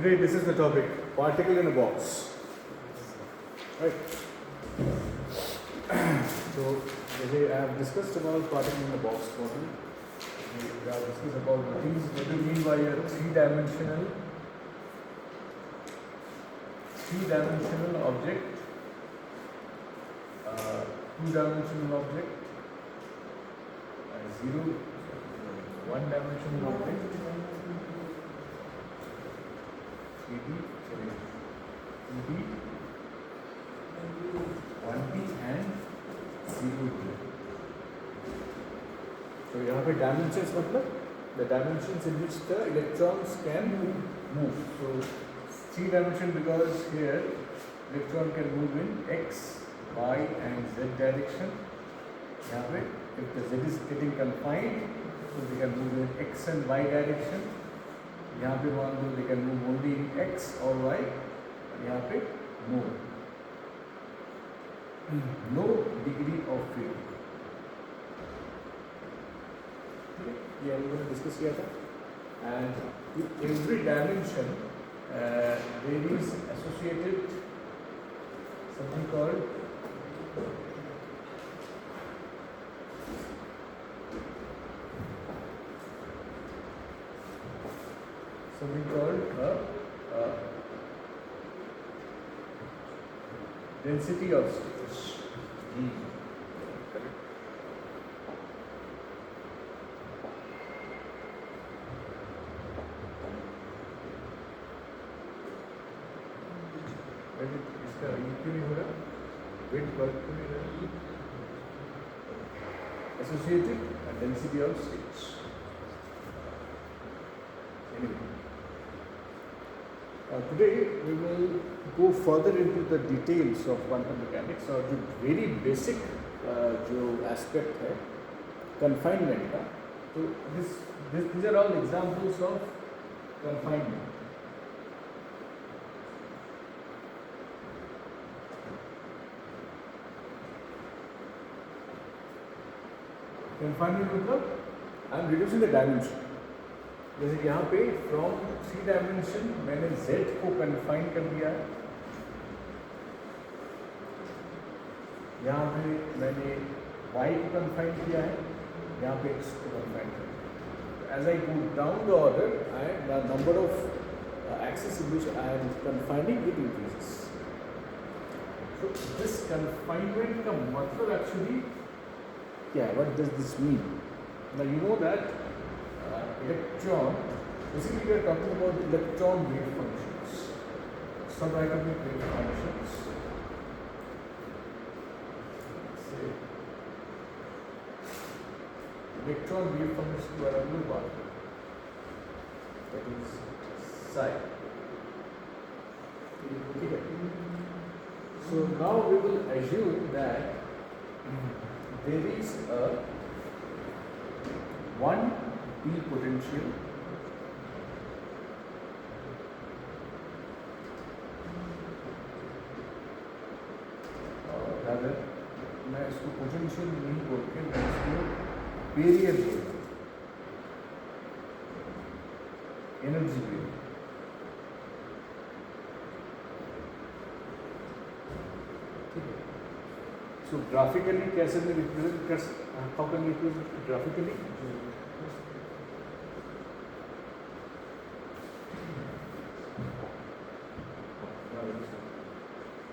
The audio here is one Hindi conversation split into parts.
Today this is the topic, particle in a box. Right. So today I have discussed about particle in a box model. We have discussed about the things what we mean by a three-dimensional object, two-dimensional object, zero, one-dimensional object, 3D, 2D, 1D and 0D. So यहाँ पे dimensions मतलब the dimensions in which the electrons can move. So three dimension because here electron can move in x, y and z direction. यहाँ पे if the z is getting confined, so they can move in x and y direction. यहाँ पे मान लो they can move only in x or y. यहाँ पे no degree of freedom. ये हम लोगों ने डिस्कस किया था. And with every dimension there is associated something called density of states. Correct. इसका क्यों नहीं हो रहा? वेट वर्क क्यों नहीं रहा? Associated density of states. Anyway. Today we will go further into the details of quantum mechanics और जो very basic जो aspect है confinement का. तो these are all examples of confinement. Confinement मतलब I am reducing the dimension. जैसे कि यहाँ पे फ्रॉम थ्री डायमेंशन मैंने z को कन्फाइन कर दिया है, यहाँ पे मैंने y को कन्फाइन किया है, यहाँ पे x को कन्फाइन किया है. As I go down the order the number of axes in which I am confining it increases. So this confinement का मतलब एक्चुअली क्या है? What does this mean? Now you know that electron, basically we are talking about electron wave functions, subatomic wave functions. Say electron wave functions के बारे में लोग बात करें, that is psi. ठीक है. So now we will assume that there is a 1D potential rather मैं इसको पोटेंशियल नहीं बोल के मैं इसको बैरियर बोलेगा, एनर्जी बैरियर। So graphically कैसे मैं represent कर how can we represent graphically?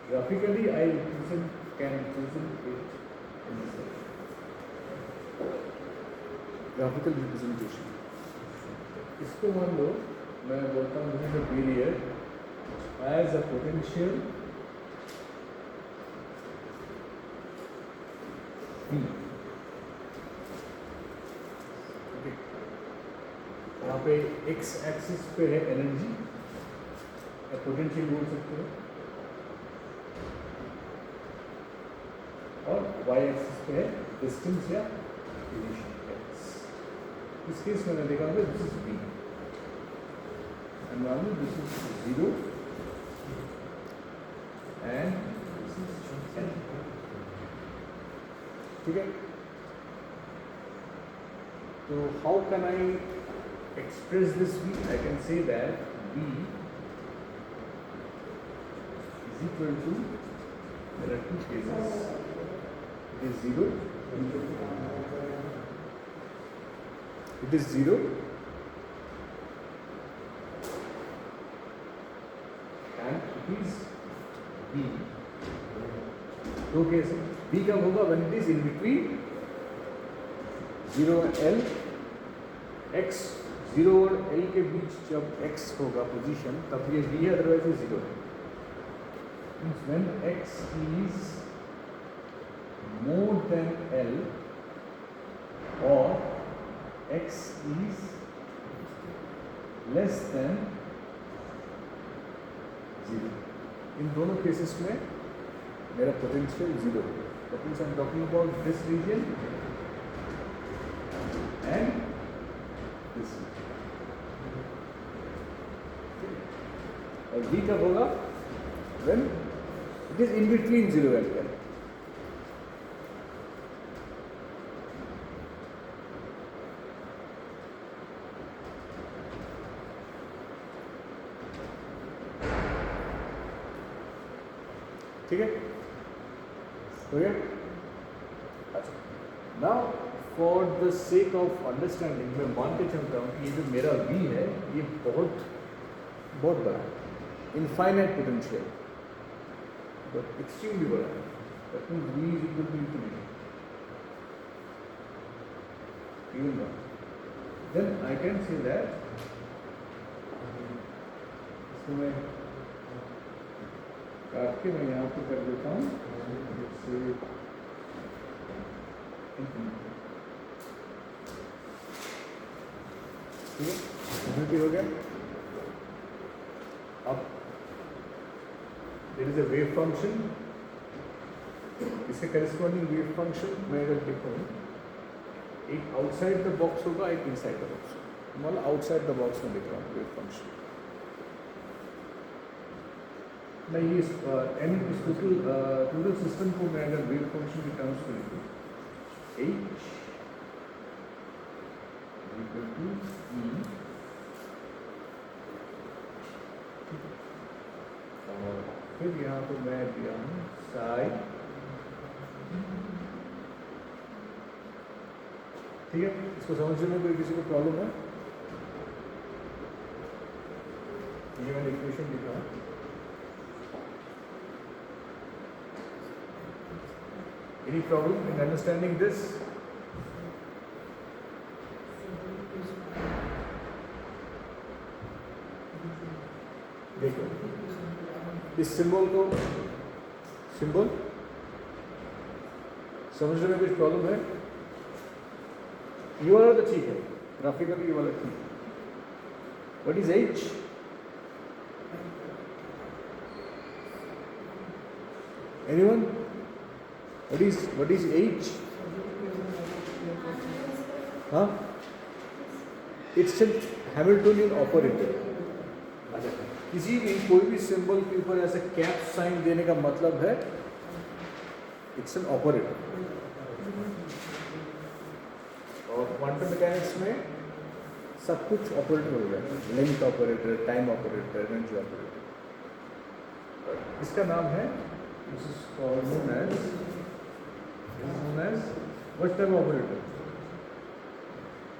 Graphically I can represent it in this way. Graphical representation. इसको मान लो मैं बोलता हूँ this is a barrier as a potential V. Okay. यहाँ पे x एक्सिस पे है एनर्जी या पोटेंशियल बोल सकते हो, और y एक्सिस पे है डिस्टेंस या डिस्टेंस। इस केस में मैं देखा हूँ दिस इज v एंड मान लो this is 0 and this is l। ठीक है, तो how can I express this v? I can say that v is equal to, there are two cases, it is 0, it is 0 and it is v। दो केस है। v कब होगा? when it is in between 0 and l, x 0 और l के बीच जब x होगा पोजीशन तब ये v है, अदरवाइज ये 0 है। Means when x is more than l or x is less than 0, इन दोनों केसेस में मेरा पोटेंशियल 0 है। That means I am talking about this region and this region। और v कब होगा? when it is in between 0 and l। ठीक है, हो गया? अच्छा, now for the sake of understanding मैं मान के चलता हूँ कि ये जो मेरा v है ये बहुत बहुत बड़ा है, इनफाइनाइट पोटेंशियल, बट एक्सट्रीमली बड़ा है। That means v is equal to infinity, even now then I can say that इसको मैं काट के मैं यहाँ पे कर देता हूँ से इंफिनिटी। ठीक है, इंफिनिटी हो गया। अब there is a wave function, इसके करेस्पॉन्डिंग वेव फंक्शन मैं अगर लिखूँ, एक आउटसाइड द बॉक्स होगा, एक इनसाइड द बॉक्स होगा। मतलब आउटसाइड द बॉक्स में लिख रहा हूँ वेव फंक्शन। मैं ये इस टोटल सिस्टम को मैं अगर वेव फंक्शन के टर्म्स में लिखूँ, h इक्वल टू e, और फिर यहाँ पे मैं दिया हूँ साई। ठीक है, इसको समझने में कोई किसी को प्रॉब्लम है? ये मैंने इक्वेशन लिखा है। Any problem in understanding this? देखो इस सिंबल को, सिंबल समझने में कुछ प्रॉब्लम है? ये वाला तो ठीक है, ग्राफिकली ये वाला ठीक है। What is H? Anyone? What is H? हाँ, it's a Hamiltonian operator। अच्छा, किसी भी कोई भी सिंबल के ऊपर ऐसे कैप साइन देने का मतलब है इट्स एन ऑपरेटर। और क्वांटम मैकेनिक्स में सब कुछ ऑपरेटर हो जाता है, length operator, time operator, energy operator. इसका नाम है, this is called known as what type of operator?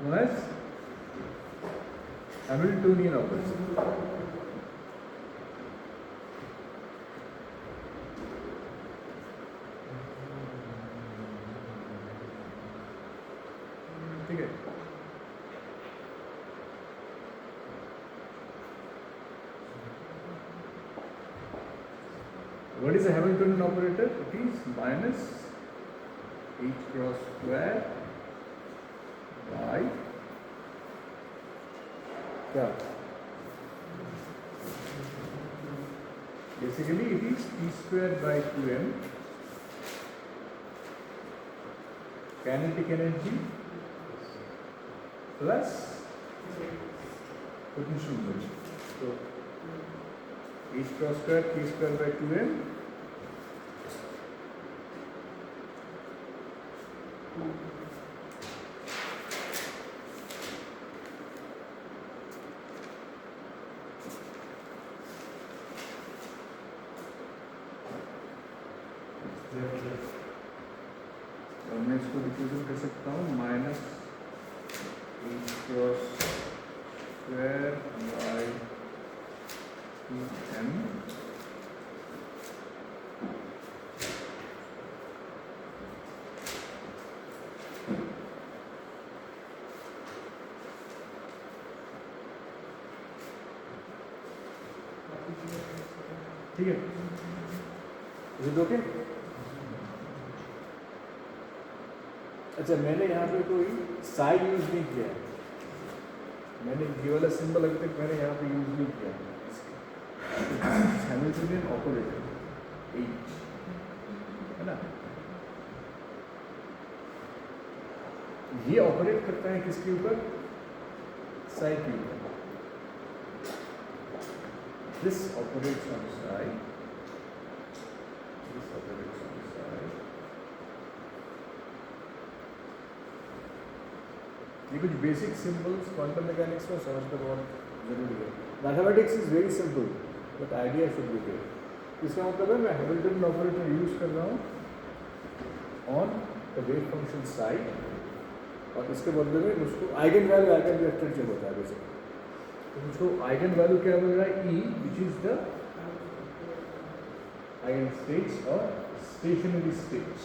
Known as Hamiltonian operator. ठीक है, what is a Hamiltonian operator? It is minus h cross square by क्या, basically it is p square by 2m kinetic energy plus potential energy. So h cross square p square by 2m और मैं इसको रिप्रेजेंट कर सकता हूँ minus H cross square by 2m ठीक है, इज इट ओके? अच्छा, मैंने यहाँ पे कोई साई यूज नहीं किया है, मैंने ये वाला सिंबल अभी तक मैंने यहाँ पे यूज नहीं किया है। हैमिल्टनियन ऑपरेटर H है ना, ये ऑपरेट करता है किसके ऊपर? साई के ऊपर। This operates on Sai, this operates on Sai. ये कुछ बेसिक सिंबल्स क्वांटम मैकेनिक्स में समझना बहुत जरूरी है। Mathematics is very simple but idea should be there. इसका मतलब है मैं हैमिल्टनियन ऑपरेटर यूज कर रहा हूँ on the wave function psi, और इसके बदले में मुझको आइगन वैल्यू आइगन वेक्टर जो होता है बेसिकली, तो मुझको आइगन वैल्यू क्या मिल रहा है? E which is the eigen states और स्टेशनरी स्टेट्स।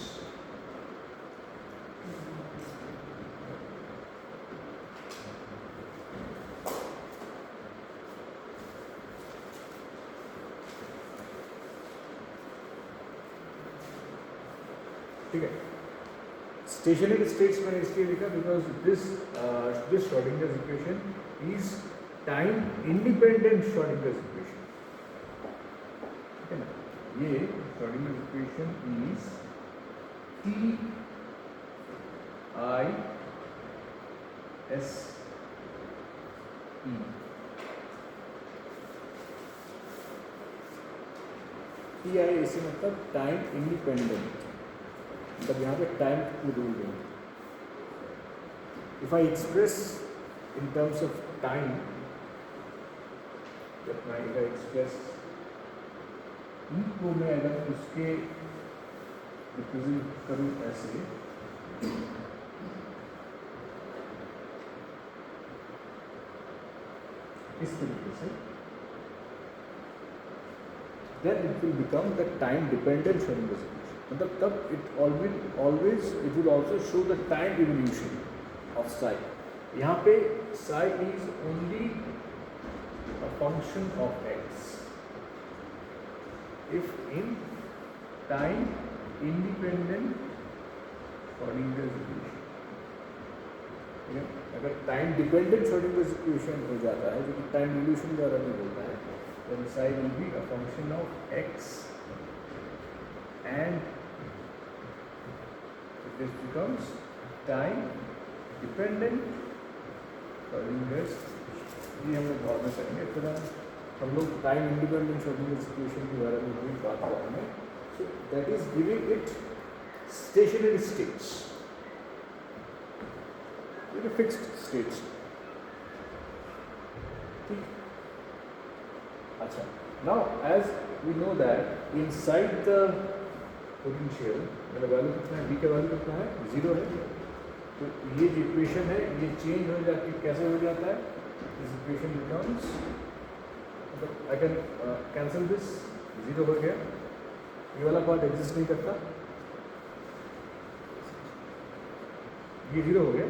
ठीक है, स्टेशनरी स्टेट्स मैंने इसलिए लिखा because this Schrodinger's equation is time independent Schrodinger's equation, ठीक है ना। ये Schrodinger's equation is TISE। TISE मतलब टाइम इंडिपेंडेंट, मतलब यहाँ पे टाइम की रूल है। If I express in terms of time, if I express E को मैं अगर उसके रिप्रेजेंट करूँ ऐसे, इस तरीके से, then it will become the time dependent Schrödinger equation. मतलब तब it always it will also show the time evolution of psi. यहाँ पे psi is only a function of x. If in time independent Schrödinger equation, ठीक है, अगर टाइम डिपेंडेंट Schrödinger equation हो जाता है जो कि टाइम evolution द्वारा नहीं होता है, then psi will be a function of x and this becomes time dependent Schrödinger। ये हम लोग बाद में करेंगे, फिर हम लोग टाइम इंडिपेंडेंट Schrödinger इक्वेशन के बारे में भी बात करेंगे। So that is giving it stationary states. ये फिक्स्ड स्टेट्स। ठीक, अच्छा, now as we know that inside the potential मेरा वैल्यू कितना है, v का वैल्यू कितना है, 0 है। तो ये जो इक्वेशन है ये चेंज हो जाती है, कैसे हो जाता है, दिस इक्वेशन बिकम्स, मतलब आई कैन कैंसिल दिस, 0 हो गया, ये वाला पार्ट एग्जिस्ट नहीं करता, ये 0 हो गया।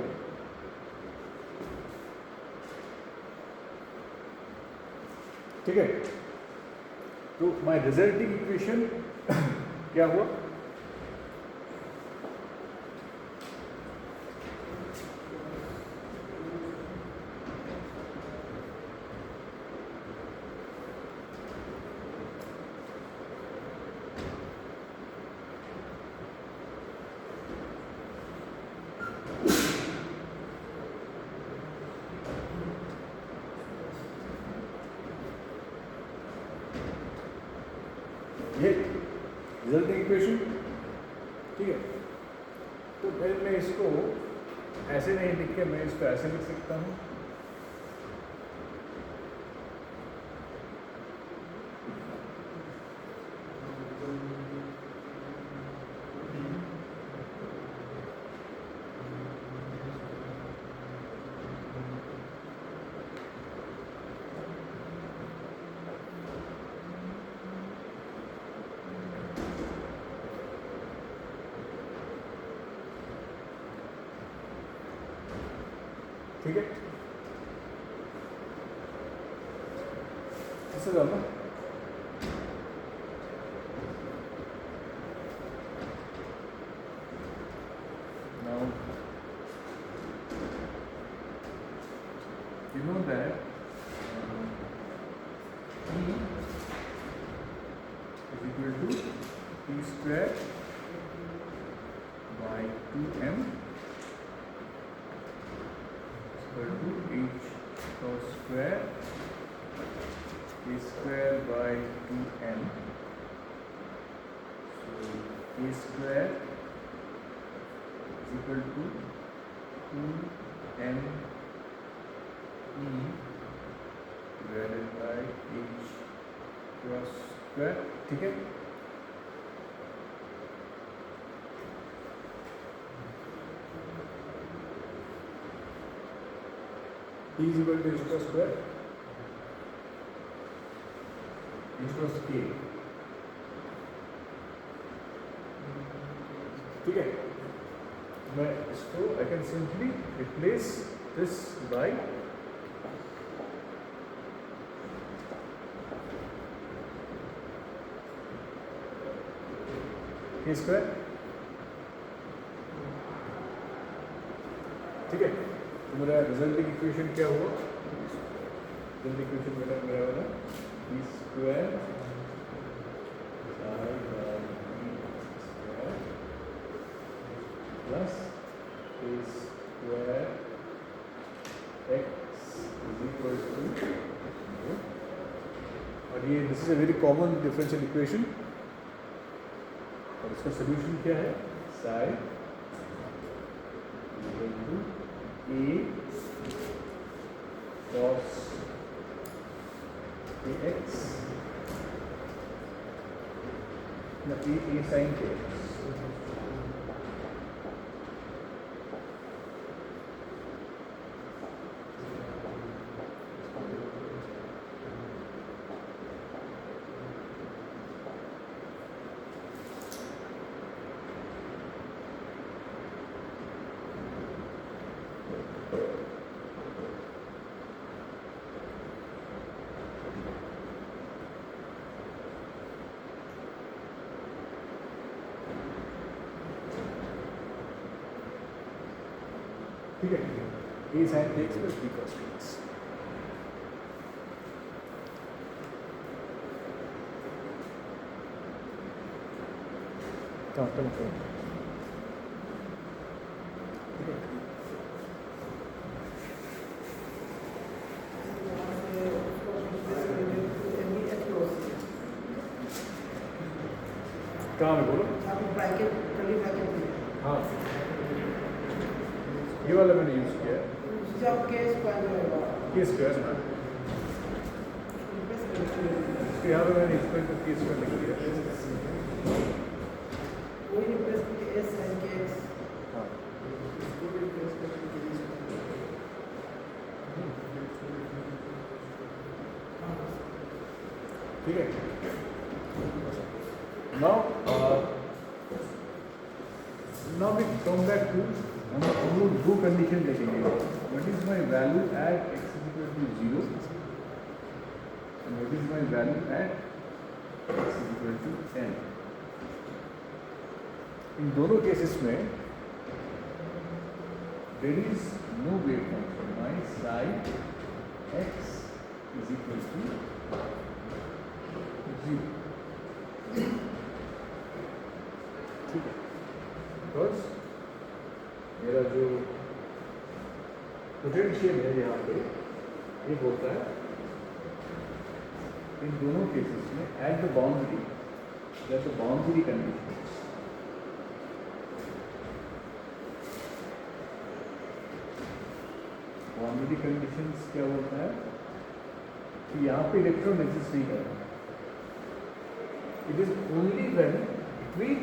ठीक है, तो माय रिजल्टिंग इक्वेशन क्या हुआ, ये रिजल्टिंग इक्वेशन। ठीक है, तो फिर मैं इसको ऐसे नहीं लिख के मैं इसको ऐसे लिख सकता हूँ, ठीक है, इससे जाओ ना, now you know that E is equal to T square by 2m equal to h cos square a square by 2m. So a square is equal to 2m e divided by h cross square. ठीक है, E is equal to h cross square, h cross k। ठीक है, मैं इसको आई can simply replace this by k square. ठीक है, तो मेरा रिजल्टिंग इक्वेशन क्या हुआ, रिजल्ट इक्वेशन मेरा वाला b square plus a square x is equal to, और ये this is a very common differential equation, और इसका सोल्यूशन क्या है, psi equal to a cos ax ना a sin kx। ठीक है, a sin kx plus b cos kx। कहाँ में बोलो, हाँ ये वाला मैंने यूज़ किया है, जब केस पहले होगा के स्क्वायर में। तो यहाँ पे मैंने स्क्वायर को के स्क्वायर लिख दिया। वही रिप्लेस करके एस साइन के एक्स हाँ, इसको भी रिप्लेस करके ठीक है। Now we come back to हम लोग दो कंडीशन देखेंगे। What is my value at x equal to 0 and what is my value at x equal to n। इन दोनों केसेस में there is no wave function. My sine x is equal to 0। ठीक है, बिकॉज मेरा जो पोटेंशियल है यहाँ पे ये बोलता है इन दोनों केसेस में at the boundary condition boundary conditions क्या बोलता है कि यहाँ पे इलेक्ट्रॉन एग्जिस्ट नहीं कर रहा। It is only when between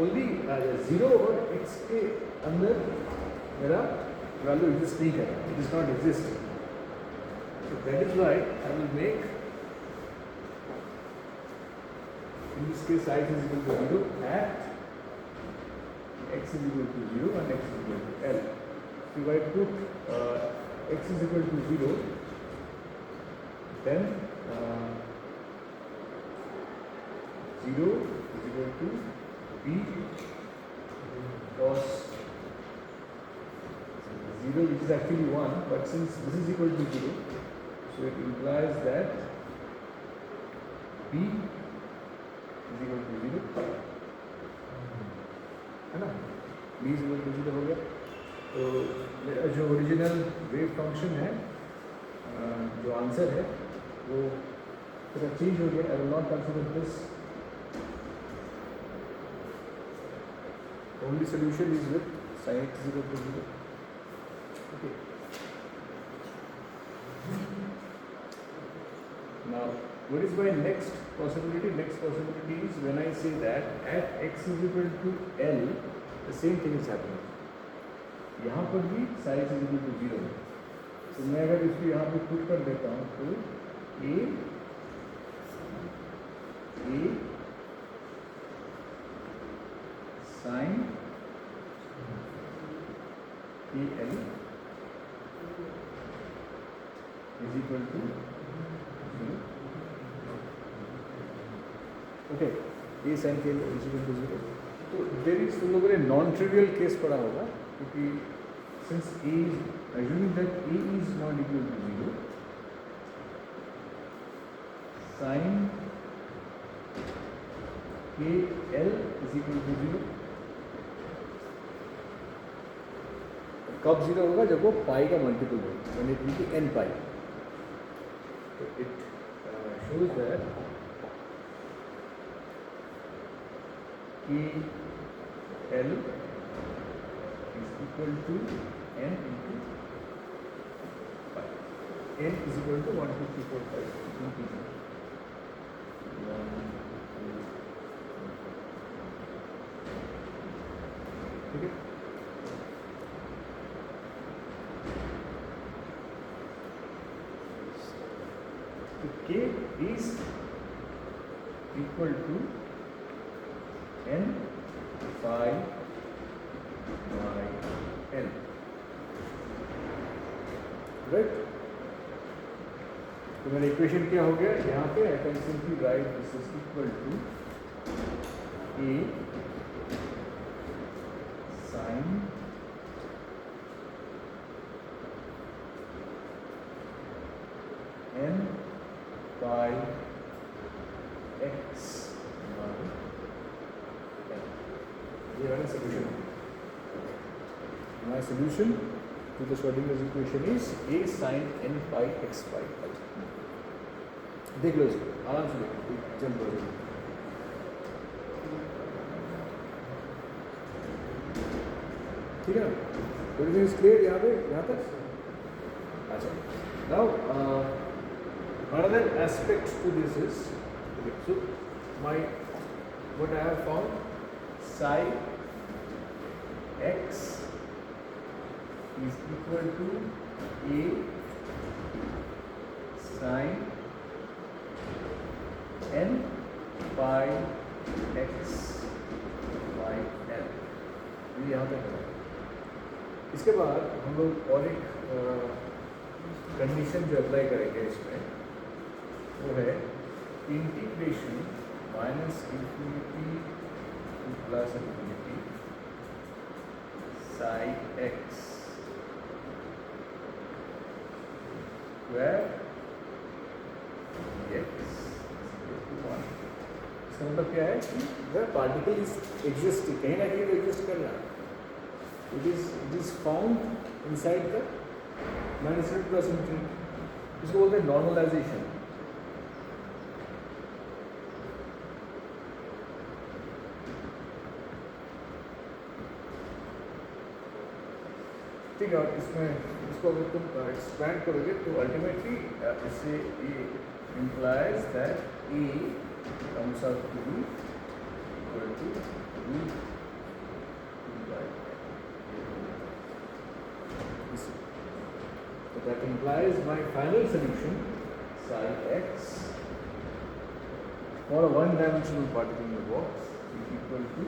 only 0 और x के अंदर मेरा वैल्यू एग्जिस्ट नहीं कर रहा, it is not exist. So that is why I will make, in this case, I is equal to 0 at x is equal to 0 and x is equal to L. So if I put x is equal to 0, then 0 is equal to b cos 0, which is actually 1, but since this is equal to 0, so it implies that b is equal to 0, है ना? b is equal to 0 हो गया। तो मेरा जो ओरिजिनल वेव फंक्शन है, जो आंसर है वो थोड़ा चेंज हो गया। I will not consider this. Only solution is with sin x is equal to 0. Okay. Now, what is my next possibility? Next possibility is when I say that at x is equal to L, the same thing is happening. यहाँ पर भी sin x is equal to 0 है। तो मैं अगर इसको यहाँ पे पुट कर देता हूँ तो a sin KL is equal to 0. Okay, a sin KL is equal to 0. तो देयर इज, तुम लोगों ने नॉन ट्रिवियल केस पढ़ा होगा, क्योंकि since a is assuming that a is not equal to 0, sin KL is equal to 0. कब 0 होगा? जब वो पाई का मल्टीपल हो, when it will be n pi. So it shows that KL is equal to n into pi. N is equal to 1, 2, 3, 4, 5 into 1, 2, ठीक है? So K is equal to n pi by n, right? तो मेरा इक्वेशन क्या हो गया यहाँ पे? I can simply write this is equal to a sin n pi x by n. ये वाला solution. My solution to the Schrödinger's equation is a sin n pi x by l. देख लो इसको, आराम से देखो, जल्द हो जाएगा। ठीक है एवरीथिंग इज क्लियर यहाँ पे यहाँ तक अच्छा now another aspect to this is so my what I have found psi x is equal to a sin n pi x by n ये यहाँ तक है इसके बाद हम लोग और एक कंडीशन जो अप्लाई करेंगे इसमें वो है integration minus infinity two plus infinity sine x square x इसका मतलब क्या है कि वह पार्टिकल इज एग्जिस्टिंग कहीं ना कहीं एग्जिस्ट कर रहा है it is found inside the minus plus infinity इसको बोलते हैं नॉर्मलाइजेशन ठीक है और इसमें इसको अगर तुम एक्सपैंड करोगे तो अल्टीमेटली इससे ये implies that A comes out to be equal to root 2 by n. So that implies my final solution psi x for a one-dimensional particle in the box is equal to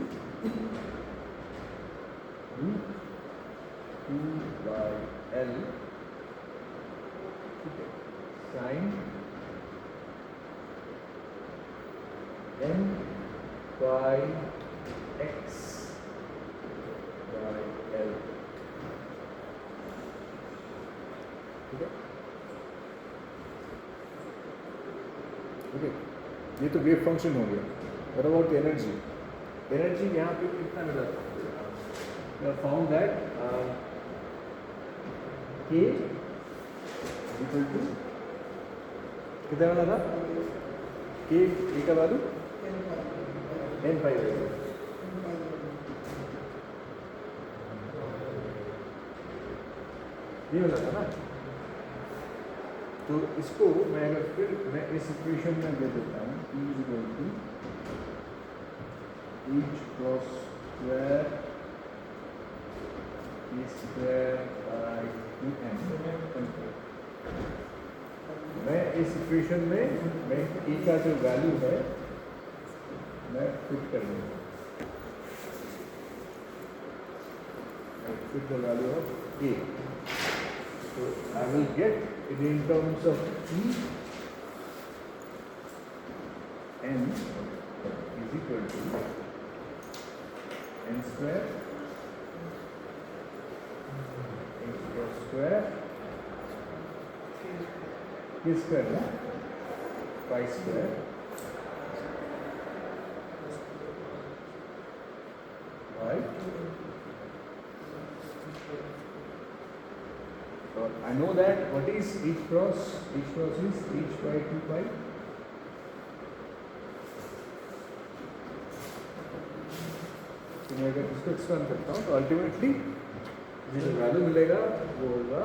root 2 by L sin n by x by L ठीक है ओके ये तो वेव फंक्शन हो गया व्हाट अबाउट एनर्जी एनर्जी यहाँ पे कितना मिला था we have found that K equal to कितना मिला था K का वैल्यू n पाई वैल्यू ये मिला था ना तो इसको मैं अगर फिर मैं इस इक्वेशन में दे देता हूँ E equal to h cross square e square by 2n मैं इस इक्वेशन में मैं E का जो वैल्यू है मैं फिट कर लूँगा fit the value of A so I will get it in terms of E n is equal to n square h cross square k square ना pi square right so I know that what is h cross is h by 2 pi तो मैं अगर इसको एक्सपेंड करता हूँ तो अल्टीमेटली जो वैल्यू मिलेगा वो होगा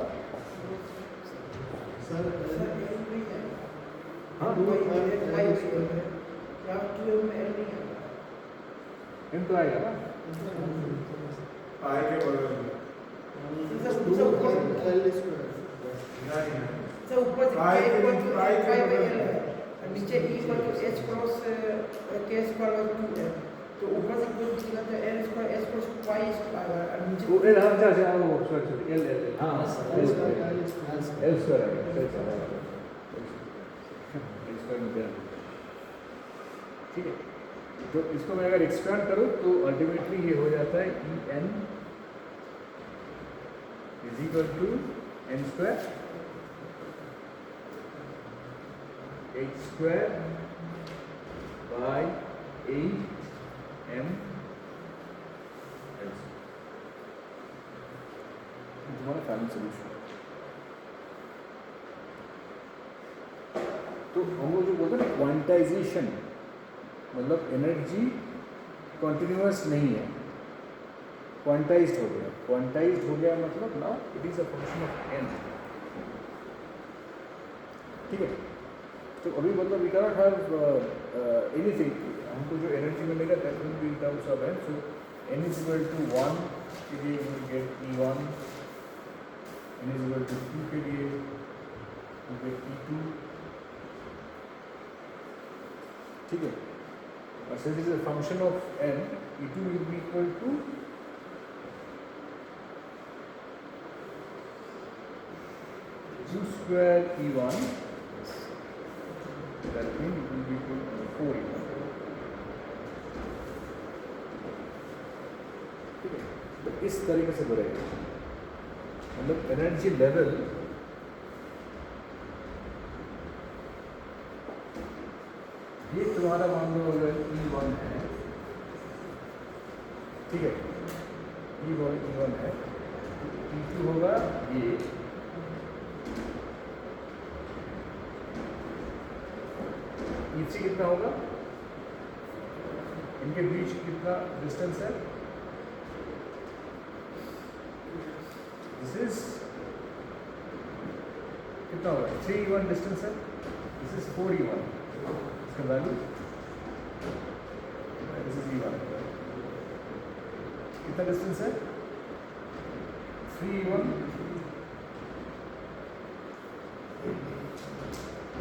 हाँ एम तो आएगा ना पाई के बगल में नीचे E पर तो H क्रॉस K स्क्वायर 2 है तो ऊपर से कुछ निकला तो L square H cross pi square और नीचे वो एल हम जा वो सॉरी एल हाँ एल स्क्वायर ठीक है तो इसको मैं अगर एक्सपेंड करूँ तो अल्टीमेटली ये हो जाता है E n is equal to n square h square by 8 m तुम्हारा फाइनल सोल्यूशन तो हम लोग जो बोलते हैं ना क्वांटाइजेशन मतलब एनर्जी कॉन्टिन्यूअस नहीं है क्वांटाइज्ड हो गया। क्वांटाइज्ड हो गया मतलब now it is a function of n। ठीक है, तो अभी मतलब वी कैनॉट हैव एनीथिंग, हमको जो एनर्जी मिलेगा that will be in terms of n। So n is equal to 1 के लिए you get E1, n is equal to 2 के लिए यू गेट E2। ठीक है, और since it is a function of n, E2 will be equal to u square E1, that means it will be equal to 4E1। ठीक है, तो इस तरीके से बढ़ेगा, मतलब एनर्जी लेवल ये तुम्हारा मान लो अगर E1 है, ठीक है, E1 है, E2 होगा ये, E3 कितना होगा, इनके बीच कितना डिस्टेंस है, दिस इज कितना होगा 3E1 डिस्टेंस है, दिस इज 4E1, इसका वैल्यू दिस इज E1, कितना डिस्टेंस है 3E1।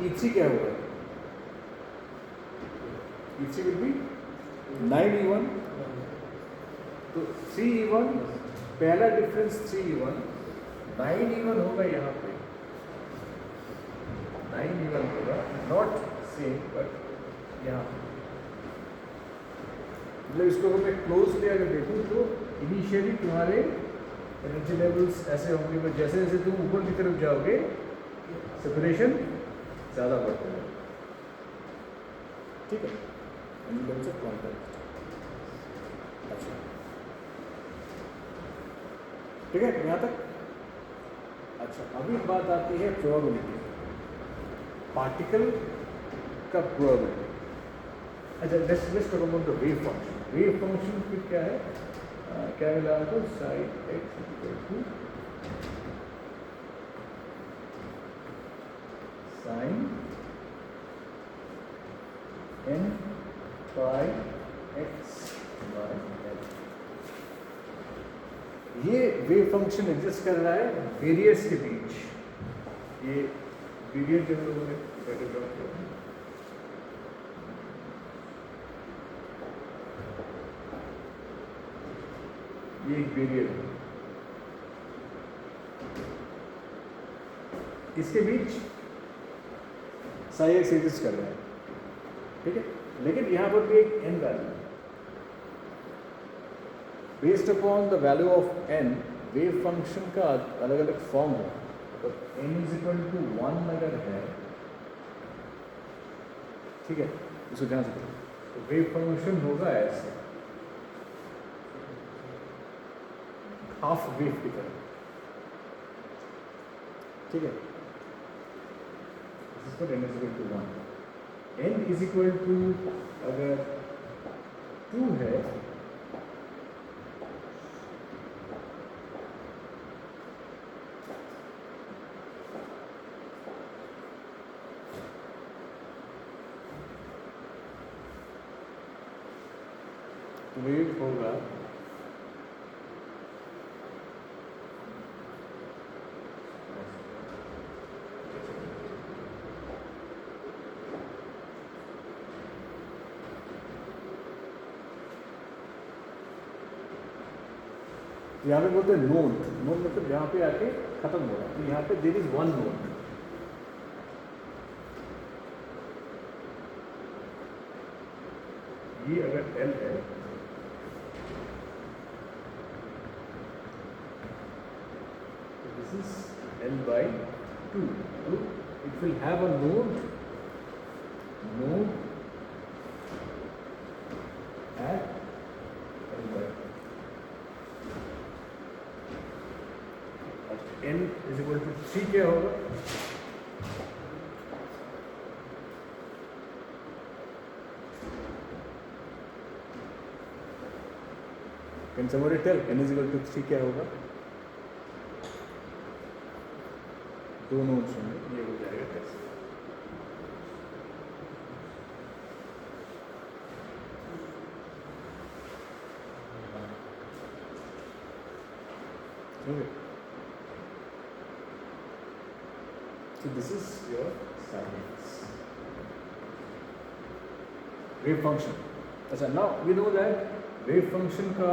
E3 क्या होगा, E3 will be 9E1, तो 3E1 पहला डिफरेंस 3E1, 9E1 होगा यहाँ पे, 9E1 होगा, नॉट सेम बट यहाँ मतलब इसको अगर मैं क्लोजली अगर देखूँ तो इनिशियली तुम्हारे एनर्जी लेवल्स ऐसे होंगे, बट जैसे जैसे तुम ऊपर की तरफ जाओगे सेपरेशन ज़्यादा बढ़ता है। ठीक है, से कॉन्टैक्ट। अच्छा, ठीक है यहाँ तक। अच्छा, अभी बात आती है प्रोबेबिलिटी, पार्टिकल का प्रोबेबिलिटी। अच्छा, let's talk about the wave function. Wave function फिर क्या है, क्या मिला हमको, sine x equal to sine n by x by l। ये वेव फंक्शन एग्जिस्ट कर रहा है वेरिएट्स के बीच। ये वेरिएट जो लोगों ने पहले ड्रॉ किया, ये एक वेरिएट है, इसके बीच साई एक्स एग्जिस्ट कर रहा है। ठीक है, लेकिन यहाँ पर भी एक n value, based upon the value of n wave function का अलग अलग फॉर्म है। तो n इज इक्वल टू 1 अगर है, ठीक है, इसको ध्यान से देखो, तो वेव फंक्शन होगा ऐसे हाफ वेव की तरह। ठीक है, this is for n is equal to 1। n is equal to अगर 2 है तो वेव होगा यहाँ पे बोलते हैं नोड। नोड मतलब यहाँ पे आके खत्म हो रहा है, तो यहाँ पे देयर इज वन नोड। ये अगर L है, तो दिस इज L by 2, तो it will have a node at L by 2। n is equal to 3 क्या होगा, can somebody tell n is equal to 3 क्या होगा? दो नोट्स होंगे, ये हो जाएगा कैसे? Okay. So this is your sin x. Wave function. अच्छा, now we know that wave function का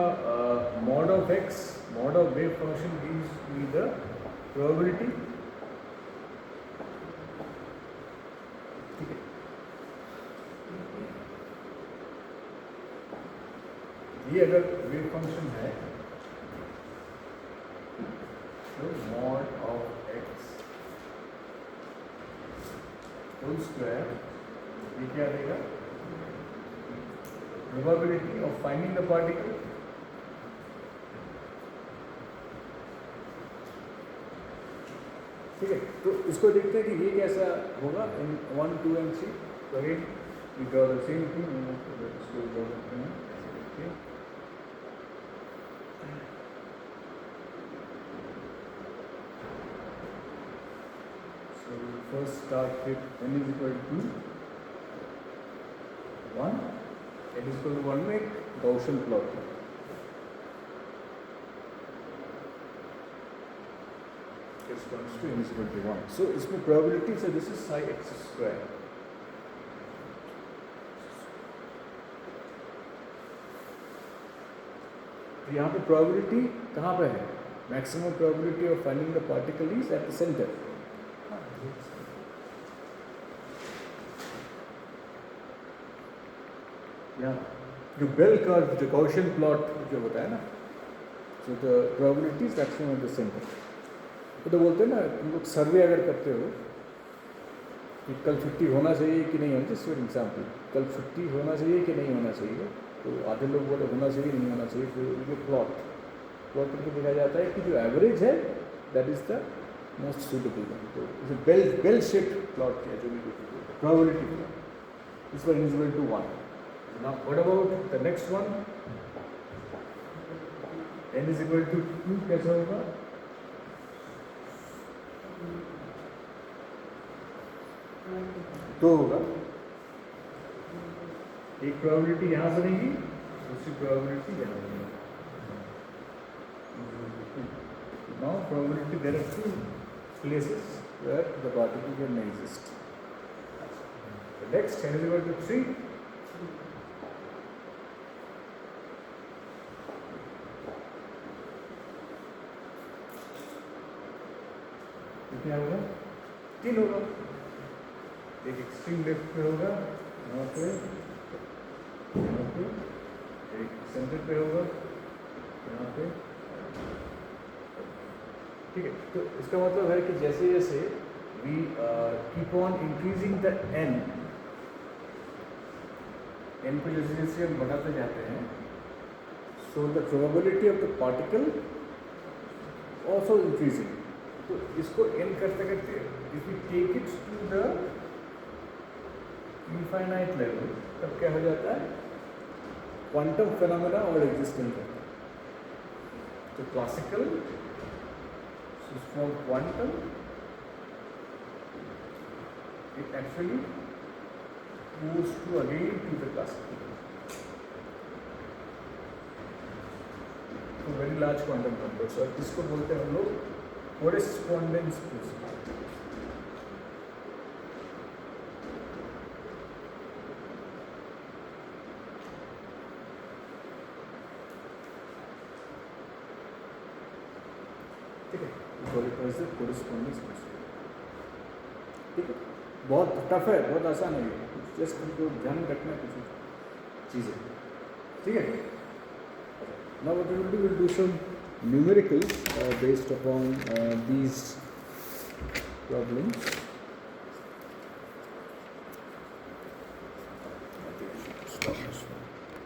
mod of x, mod of wave function gives me the probability. ठीक है. ये अगर wave function है, तो mod of x whole square, ये क्या देगा? Probability of finding the particle. ठीक है, तो इसको देखते हैं कि ये कैसा होगा इन 1, 2 and 3. So again we draw the same thing. इसको draw करते हैं ऐसे देखिए. So we first start with n is equal to 1. n is equal to 1 में Gaussian plot है. Corresponds to n is equal to 1. So इसमें probability से this is psi x square. तो यहाँ पे probability कहाँ पे है? Maximum probability of finding the particle is at the center. यहाँ जो बेल कर्व, जो Gaussian plot जो होता है ना, so the probability is maximum at the center. तो बोलते हैं ना, तुम लोग सर्वे अगर करते हो कि कल छुट्टी होना चाहिए कि नहीं होना चाहिए, फॉर एग्जाम्पल कल छुट्टी होना चाहिए कि नहीं होना चाहिए, तो आधे लोग बोले होना चाहिए नहीं होना चाहिए, फिर ये प्लॉट करके देखा जाता है कि जो एवरेज है that is the most suitable one. तो इसे बेल शेप्ड प्लॉट किया, जो भी प्रोबेबिलिटी प्लॉट, इस पर is equal to 1. Now what about the next one? n is equal to 2 कैसे होगा? तो होगा एक प्रोबेबिलिटी यहाँ बनेगी, दूसरी प्रोबेबिलिटी यहाँ बनेगी. Now probability there are two places where the particle can exist. The next n is equal to 3. कितना होगा? 3 होगा. एक एक्सट्रीम लेफ्ट पे होगा, यहाँ पे, एक सेंटर पे होगा, यहाँ पे. ठीक है, तो इसका मतलब है कि जैसे जैसे we keep on increasing the n को जैसे जैसे हम बढ़ाते जाते हैं, so the probability of the particle also increasing. तो इसको n करते करते if you take it to the infinite level, तब क्या हो जाता है? क्वांटम फिनोमेना और एग्जिस्ट नहीं करता. तो classical from quantum it actually goes to again to the classical. So very large quantum numbers, और इसको बोलते हैं हम लोग correspondence principle. ठीक है, कोरेस्पॉन्डेंस प्रिंसिपल. ठीक है, बहुत टफ है, बहुत आसान है, जस्ट हमको ध्यान रखना है कुछ चीज़ें. ठीक है. Now what we will do some numericals based upon these problems.